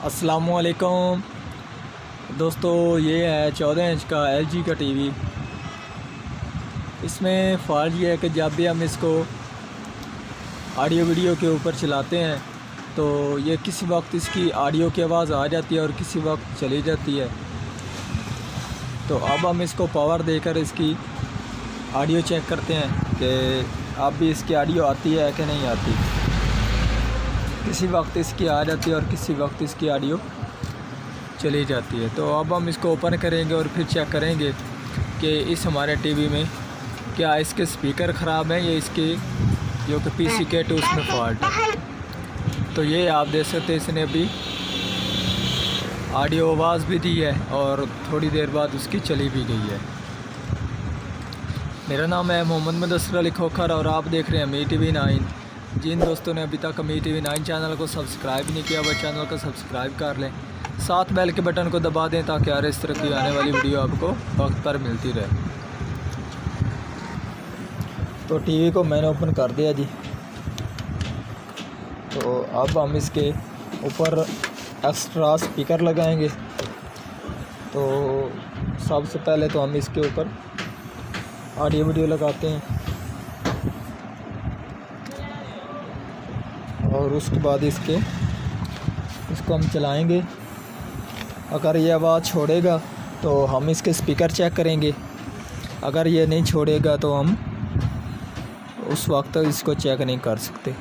अस्सलामुअलैकुम दोस्तों, ये है 14 इंच का LG का टीवी। इसमें फ़ॉल्ट ये है कि जब भी हम इसको ऑडियो वीडियो के ऊपर चलाते हैं तो ये किसी वक्त इसकी ऑडियो की आवाज़ आ जाती है और किसी वक्त चली जाती है। तो अब हम इसको पावर देकर इसकी ऑडियो चेक करते हैं कि अब भी इसकी ऑडियो आती है कि नहीं आती। किसी वक्त इसकी आ जाती है और किसी वक्त इसकी ऑडियो चली जाती है। तो अब हम इसको ओपन करेंगे और फिर चेक करेंगे कि इस हमारे टीवी में क्या इसके स्पीकर ख़राब हैं या इसके जो कि PC किट उसमें फॉल्ट है। तो ये आप देख सकते हैं, इसने अभी ऑडियो आवाज़ भी दी है और थोड़ी देर बाद उसकी चली भी गई है। मेरा नाम है मोहम्मद मुदस्सिर अली खोखर और आप देख रहे हैं मी TV 9। जिन दोस्तों ने अभी तक मी TV 9 चैनल को सब्सक्राइब नहीं किया वह चैनल को सब्सक्राइब कर लें, साथ बेल के बटन को दबा दें ताकि हर इस तरह की आने वाली वीडियो आपको वक्त पर मिलती रहे। तो टीवी को मैंने ओपन कर दिया जी। तो अब हम इसके ऊपर एक्स्ट्रा स्पीकर लगाएंगे। तो सबसे पहले तो हम इसके ऊपर ऑडियो वीडियो लगाते हैं और उसके बाद इसको हम चलाएंगे। अगर ये आवाज़ छोड़ेगा तो हम इसके स्पीकर चेक करेंगे, अगर ये नहीं छोड़ेगा तो हम उस वक्त इसको चेक नहीं कर सकते।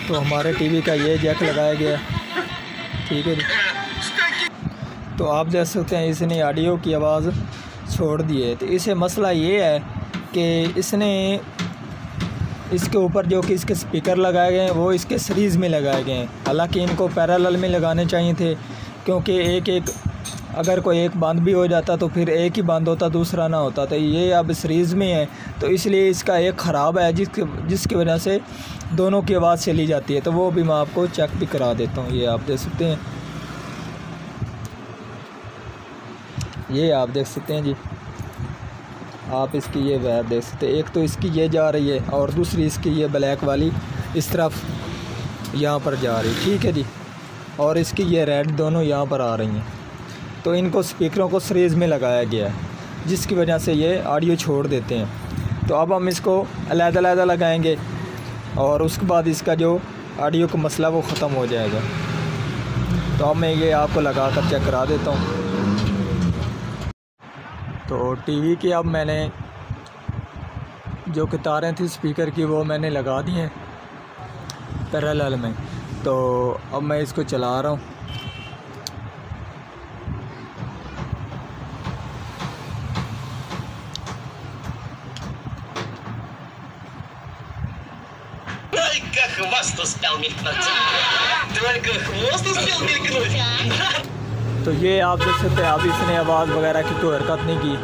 तो हमारे टीवी का ये जैक लगाया गया, ठीक है जी। तो आप देख सकते हैं इसने ऑडियो की आवाज़ छोड़ दी है। तो इसे मसला ये है कि इसने इसके ऊपर जो कि इसके स्पीकर लगाए गए हैं वो इसके सीरीज़ में लगाए गए हैं। हालांकि इनको पैरेलल में लगाने चाहिए थे, क्योंकि एक अगर कोई एक बंद भी हो जाता तो फिर एक ही बंद होता, दूसरा ना होता। तो ये अब सीरीज़ में है तो इसलिए इसका एक ख़राब है जिसकी वजह से दोनों की आवाज़ चली जाती है। तो वो भी मैं आपको चेक भी करा देता हूँ। ये आप देख सकते हैं, ये आप देख सकते हैं जी। आप इसकी ये वायर देख सकते हैं, एक तो इसकी ये जा रही है और दूसरी इसकी ये ब्लैक वाली इस तरफ यहाँ पर जा रही है, ठीक है जी। और इसकी ये रेड दोनों यहाँ पर आ रही हैं। तो इनको स्पीकरों को सीरीज़ में लगाया गया है जिसकी वजह से ये ऑडियो छोड़ देते हैं। तो अब हम इसको अलग-अलग लगाएंगे और उसके बाद इसका जो ऑडियो का मसला वो ख़त्म हो जाएगा। तो अब मैं ये आपको लगा कर चेक करा देता हूँ। तो टीवी की अब मैंने जो कि तारें थी स्पीकर की वो मैंने लगा दी हैं पैरेलल में। तो अब मैं इसको चला रहा हूँ। तो ये आप देख सकते हैं, अब इसने आवाज़ वगैरह की कोई हरकत नहीं की।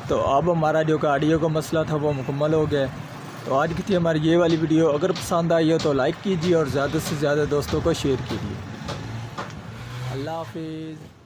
तो अब हमारा जो ऑडियो का मसला था वो मुकम्मल हो गया। तो आज की थी हमारी ये वाली वीडियो। अगर पसंद आई हो तो लाइक कीजिए और ज़्यादा से ज़्यादा दोस्तों को शेयर कीजिए। अल्लाह हाफिज़।